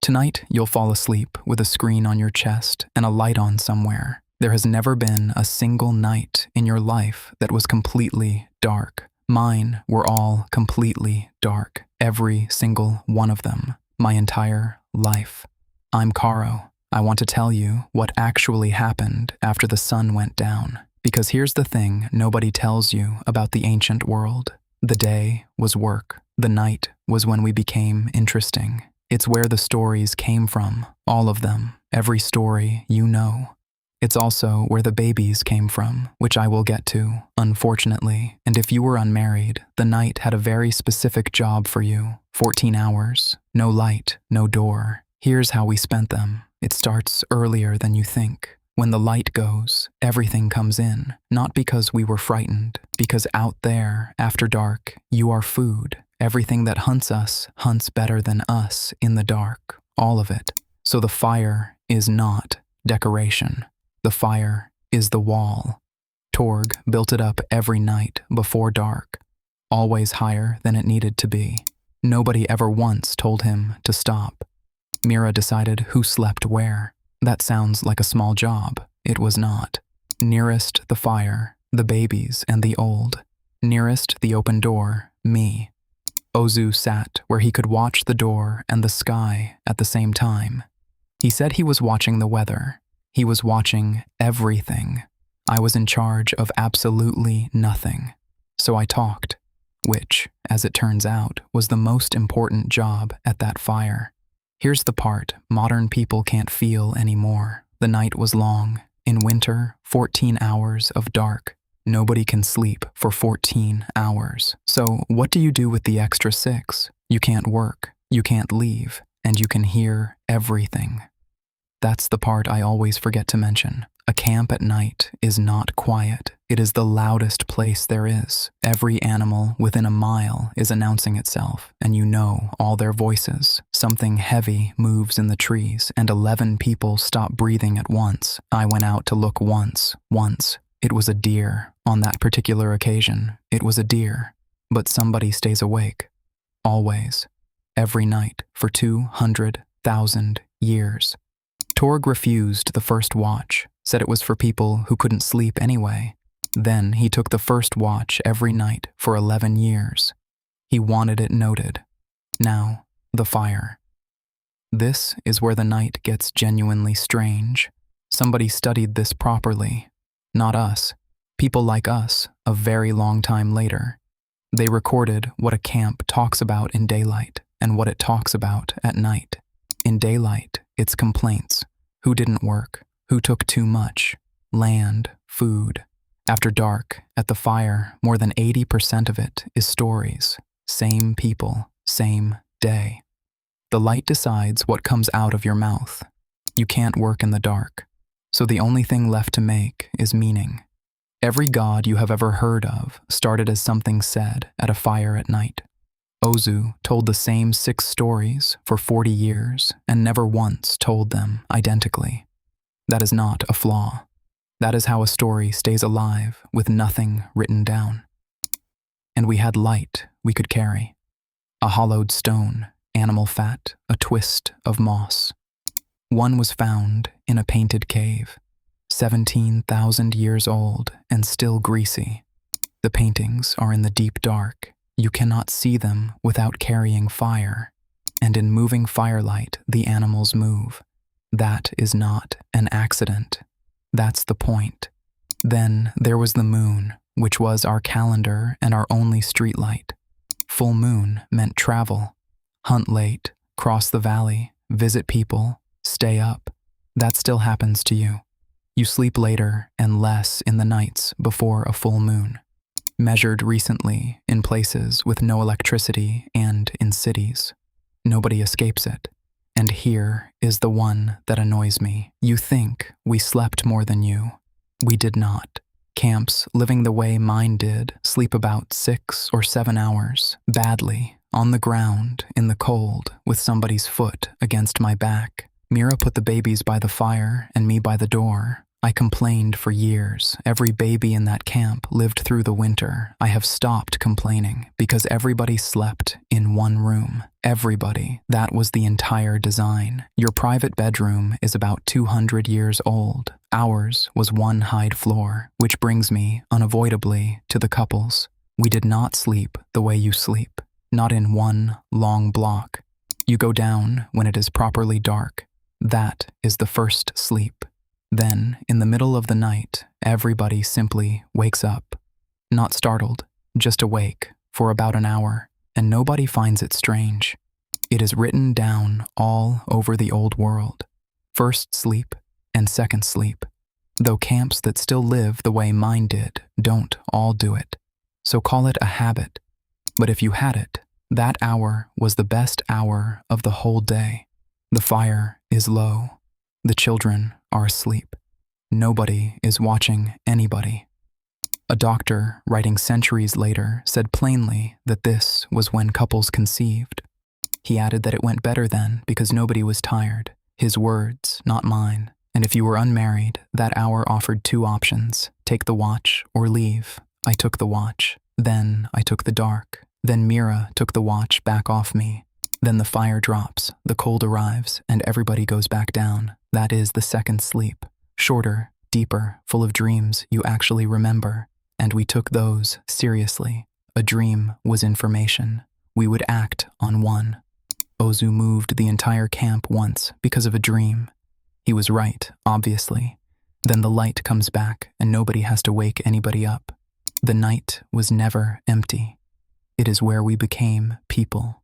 Tonight, you'll fall asleep with a screen on your chest and a light on somewhere. There has never been a single night in your life that was completely dark. Mine were all completely dark. Every single one of them. My entire life. I'm Caro. I want to tell you what actually happened after the sun went down. Because here's the thing nobody tells you about the ancient world. The day was work. The night was when we became interesting. It's where the stories came from, all of them, every story you know. It's also where the babies came from, which I will get to, unfortunately. And if you were unmarried, the night had a very specific job for you. 14 hours, no light, no door. Here's how we spent them. It starts earlier than you think. When the light goes, everything comes in, not because we were frightened, because out there, after dark, you are food. Everything that hunts us hunts better than us in the dark, all of it. So the fire is not decoration. The fire is the wall. Torg built it up every night before dark, always higher than it needed to be. Nobody ever once told him to stop. Mira decided who slept where. That sounds like a small job. It was not. Nearest the fire, the babies and the old. Nearest the open door, me. Ozu sat where he could watch the door and the sky at the same time. He said he was watching the weather. He was watching everything. I was in charge of absolutely nothing. So I talked, which, as it turns out, was the most important job at that fire. Here's the part modern people can't feel anymore. The night was long. In winter, 14 hours of dark. Nobody can sleep for 14 hours. So what do you do with the extra 6? You can't work, you can't leave, and you can hear everything. That's the part I always forget to mention. A camp at night is not quiet. It is the loudest place there is. Every animal within a mile is announcing itself, and you know all their voices. Something heavy moves in the trees, and 11 people stop breathing at once. I went out to look once. It was a deer. On that particular occasion, it was a deer. But somebody stays awake. Always. Every night for 200,000 years. Torg refused the first watch, said it was for people who couldn't sleep anyway. Then he took the first watch every night for 11 years. He wanted it noted. Now, the fire. This is where the night gets genuinely strange. Somebody studied this properly. Not us. People like us, a very long time later. They recorded what a camp talks about in daylight and what it talks about at night. In daylight, it's complaints. Who didn't work? Who took too much? Land, food. After dark, at the fire, more than 80% of it is stories. Same people, same day. The light decides what comes out of your mouth. You can't work in the dark. So the only thing left to make is meaning. Every god you have ever heard of started as something said at a fire at night. Ozu told the same 6 stories for 40 years and never once told them identically. That is not a flaw. That is how a story stays alive with nothing written down. And we had light we could carry. A hollowed stone, animal fat, a twist of moss. One was found in a painted cave, 17,000 years old and still greasy. The paintings are in the deep dark. You cannot see them without carrying fire. And in moving firelight, the animals move. That is not an accident. That's the point. Then there was the moon, which was our calendar and our only streetlight. Full moon meant travel. Hunt late, cross the valley, visit people, stay up. That still happens to you. You sleep later and less in the nights before a full moon. Measured recently in places with no electricity and in cities. Nobody escapes it. And here is the one that annoys me. You think we slept more than you. We did not. Camps living the way mine did sleep about 6 or 7 hours, badly, on the ground, in the cold, with somebody's foot against my back. Mira put the babies by the fire and me by the door. I complained for years. Every baby in that camp lived through the winter. I have stopped complaining because everybody slept in one room. Everybody. That was the entire design. Your private bedroom is about 200 years old. Ours was one hide floor, which brings me, unavoidably, to the couples. We did not sleep the way you sleep. Not in one long block. You go down when it is properly dark. That is the first sleep. Then, in the middle of the night, everybody simply wakes up. Not startled, just awake, for about an hour, and nobody finds it strange. It is written down all over the old world. First sleep and second sleep. Though camps that still live the way mine did don't all do it. So call it a habit. But if you had it, that hour was the best hour of the whole day. The fire is low. The children are asleep. Nobody is watching anybody. A doctor, writing centuries later, said plainly that this was when couples conceived. He added that it went better then because nobody was tired. His words, not mine. And if you were unmarried, that hour offered two options: take the watch or leave. I took the watch. Then I took the dark. Then Mira took the watch back off me. Then the fire drops, the cold arrives, and everybody goes back down. That is the second sleep. Shorter, deeper, full of dreams you actually remember. And we took those seriously. A dream was information. We would act on one. Ozu moved the entire camp once because of a dream. He was right, obviously. Then the light comes back and nobody has to wake anybody up. The night was never empty. It is where we became people.